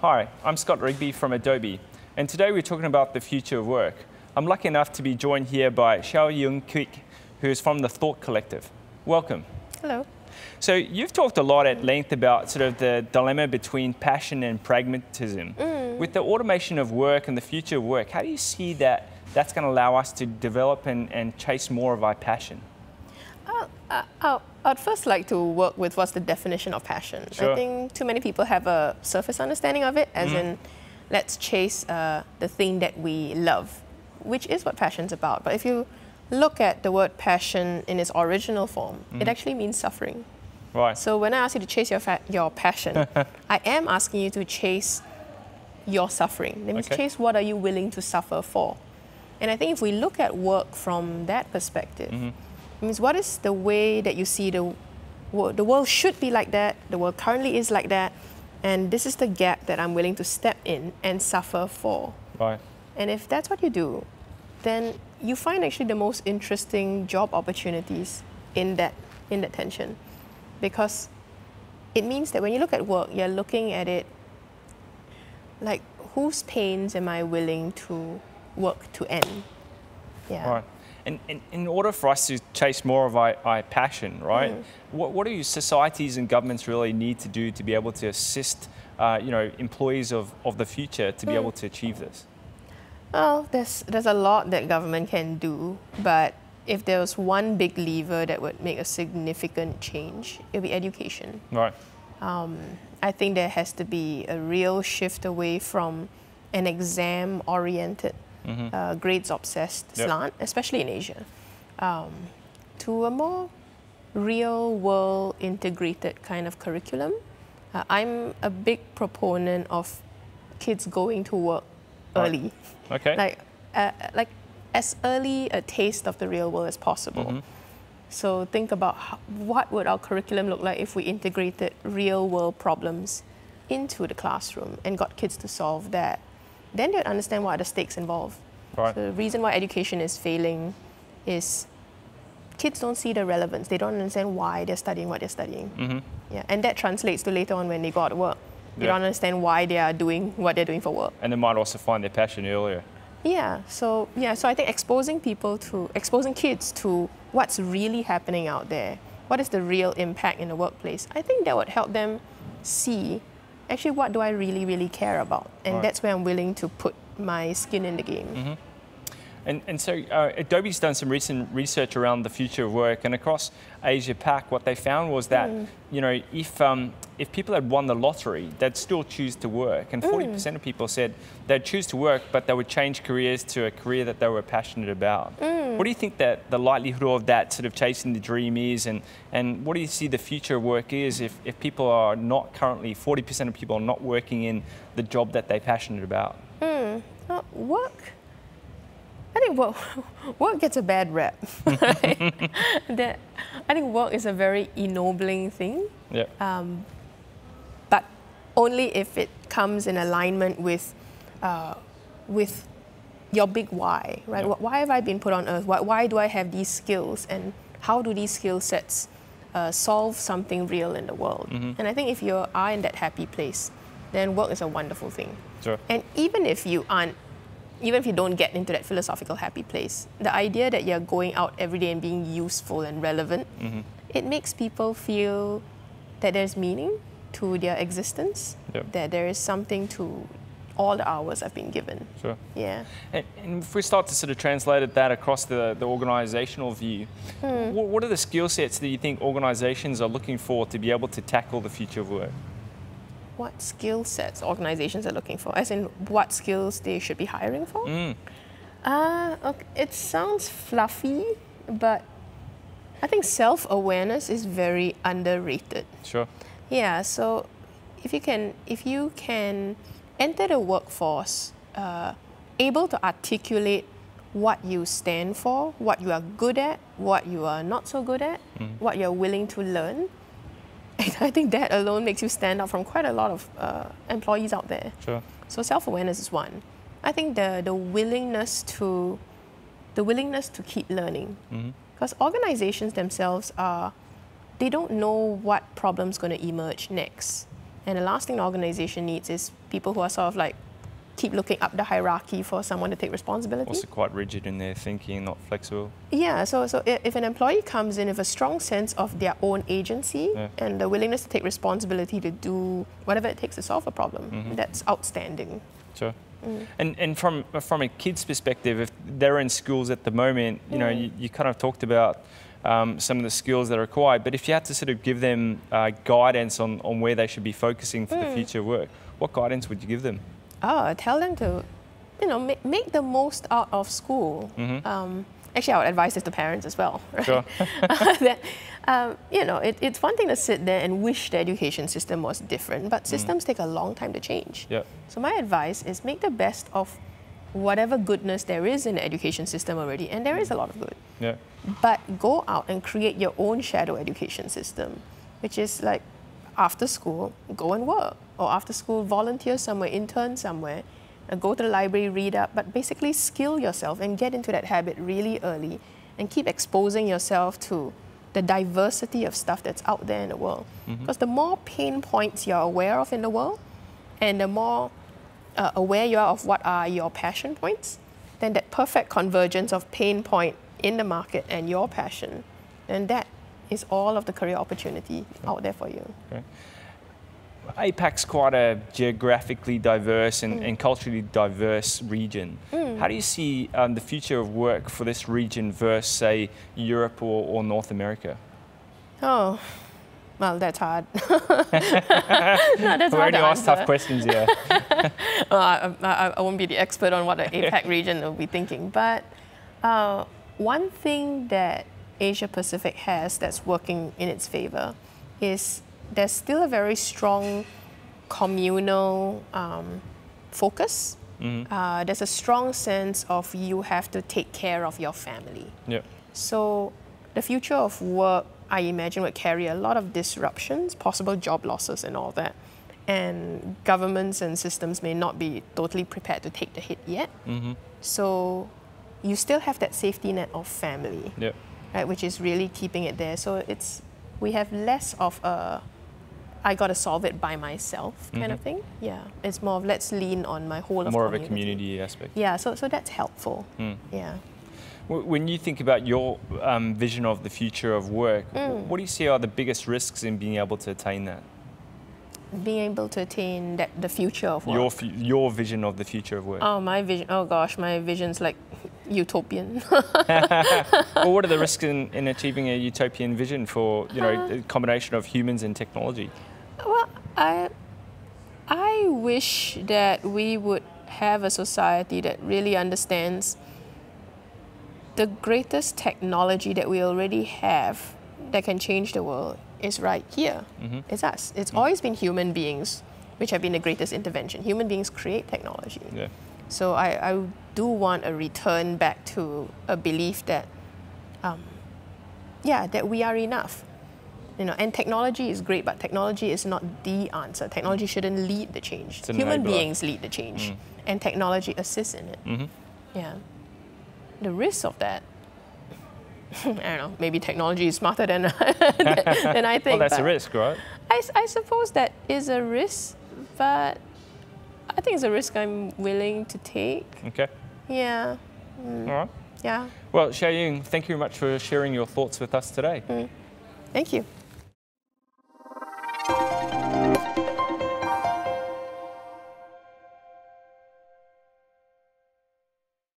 Hi, I'm Scott Rigby from Adobe, and today we're talking about the future of work. I'm lucky enough to be joined here by Shiao-Yin Kuik, who is from the Thought Collective. Welcome. Hello. So you've talked a lot at length about sort of the dilemma between passion and pragmatism. With the automation of work and the future of work, how do you see that that's going to allow us to develop and chase more of our passion? I'd first like to work with what's the definition of passion. Sure. I think too many people have a surface understanding of it, as in, let's chase the thing that we love, which is what passion's about. But if you look at the word passion in its original form, it actually means suffering. Right. So when I ask you to chase your passion, I am asking you to chase your suffering. That means chase what are you willing to suffer for. And I think if we look at work from that perspective, it means what is the way that you see the world should be like that, the world currently is like that, and this is the gap that I'm willing to step in and suffer for. Right. And if that's what you do, then you find actually the most interesting job opportunities in that tension. Because it means that when you look at work, you're looking at it like, whose pains am I willing to work to end? Yeah. Right. And in order for us to chase more of our passion, right, what do societies and governments really need to do to be able to assist employees of the future to be able to achieve this? Well, there's a lot that government can do, but if there was one big lever that would make a significant change, it would be education. Right. I think there has to be a real shift away from an exam-oriented, grades-obsessed slant, especially in Asia, to a more real-world integrated kind of curriculum. I'm a big proponent of kids going to work early. Okay. Like as early a taste of the real world as possible. So think about what would our curriculum look like if we integrated real world problems into the classroom and got kids to solve that. Then they'd understand what are the stakes involved. Right. So the reason why education is failing is kids don't see the relevance. They don't understand why they're studying what they're studying. Yeah, and that translates to later on when they go out to work. They don't understand why they are doing what they're doing for work. And they might also find their passion earlier. So I think exposing kids to what's really happening out there, what is the real impact in the workplace, I think that would help them see, actually, what do I really, really care about? And that's where I'm willing to put my skin in the game. And so Adobe's done some recent research around the future of work, and across Asia Pac, what they found was that if people had won the lottery, they'd still choose to work. And 40% of people said they'd choose to work, but they would change careers to a career that they were passionate about. What do you think that the likelihood of that sort of chasing the dream is, and what do you see the future of work is if people are not currently, 40% of people are not working in the job that they're passionate about? Work? I think work gets a bad rep. Right? I think work is a very ennobling thing, but only if it comes in alignment with your big why, right? Why have I been put on earth? Why do I have these skills, and how do these skill sets solve something real in the world? And I think if you are in that happy place, then work is a wonderful thing. Sure. And even if you don't get into that philosophical happy place, the idea that you're going out every day and being useful and relevant, it makes people feel that there's meaning to their existence, that there is something to all the hours I've been given. Sure. Yeah. And if we start to sort of translate that across the organisational view, what are the skill sets that you think organisations are looking for to be able to tackle the future of work? What skill sets organizations are looking for, as in what skills they should be hiring for? Okay, it sounds fluffy, but I think self-awareness is very underrated. Sure. Yeah, so if you can enter the workforce able to articulate what you stand for, what you are good at, what you are not so good at, what you're willing to learn, I think that alone makes you stand out from quite a lot of employees out there. Sure. So self-awareness is one. I think the willingness to keep learning, because organizations themselves they don't know what problem's going to emerge next, and the last thing an organization needs is people who are sort of like keep looking up the hierarchy for someone to take responsibility. Also quite rigid in their thinking, not flexible. Yeah, so if an employee comes in with a strong sense of their own agency and the willingness to take responsibility to do whatever it takes to solve a problem, that's outstanding. Sure. And from a kid's perspective, if they're in schools at the moment, you know, you kind of talked about some of the skills that are required, but if you had to sort of give them guidance on where they should be focusing for the future work, what guidance would you give them? Oh, tell them to, you know, make the most out of school. Actually, I would advise this to parents as well. Right? Sure. That, you know, it's one thing to sit there and wish the education system was different, but systems take a long time to change. Yep. So my advice is make the best of whatever goodness there is in the education system already, and there is a lot of good. Yeah. But go out and create your own shadow education system, which is like after school, go and work, or after school, volunteer somewhere, intern somewhere, go to the library, read up, but basically skill yourself and get into that habit really early and keep exposing yourself to the diversity of stuff that's out there in the world. Because the more pain points you're aware of in the world, and the more aware you are of what are your passion points, then that perfect convergence of pain point in the market and your passion, and that is all of the career opportunity out there for you. Okay. APAC's quite a geographically diverse and culturally diverse region. How do you see the future of work for this region versus, say, Europe or North America? Oh, well, that's hard. No, that's We hard already to asked answer. tough questions here. I won't be the expert on what the APAC region will be thinking, but one thing that Asia Pacific has that's working in its favor is there's still a very strong communal focus. There's a strong sense of you have to take care of your family. Yeah. So the future of work, I imagine, would carry a lot of disruptions, possible job losses and all that. And governments and systems may not be totally prepared to take the hit yet. So you still have that safety net of family, right, which is really keeping it there. So we have less of a I got to solve it by myself kind of thing. Yeah, it's more of let's lean on my whole of More of community. a community aspect. Yeah, so that's helpful. Yeah. When you think about your vision of the future of work, what do you see are the biggest risks in being able to attain that? Being able to attain the future of work. Your vision of the future of work. Oh, my vision. Oh gosh, my vision's like utopian. Well, what are the risks in achieving a utopian vision for, you know, a combination of humans and technology? Well, I wish that we would have a society that really understands the greatest technology that we already have that can change the world is right here. It's us. It's always been human beings which have been the greatest intervention. Human beings create technology. Yeah. So I do want a return back to a belief that, that we are enough. You know, and technology is great, but technology is not the answer. Technology shouldn't lead the change. Human beings lead the change, and technology assists in it. Yeah. The risk of that, I don't know, maybe technology is smarter than, than I think. Well, that's a risk, right? I suppose that is a risk, but I think it's a risk I'm willing to take. Okay. Yeah. All right. Yeah. Well, Shiao-Yin, thank you very much for sharing your thoughts with us today. Thank you.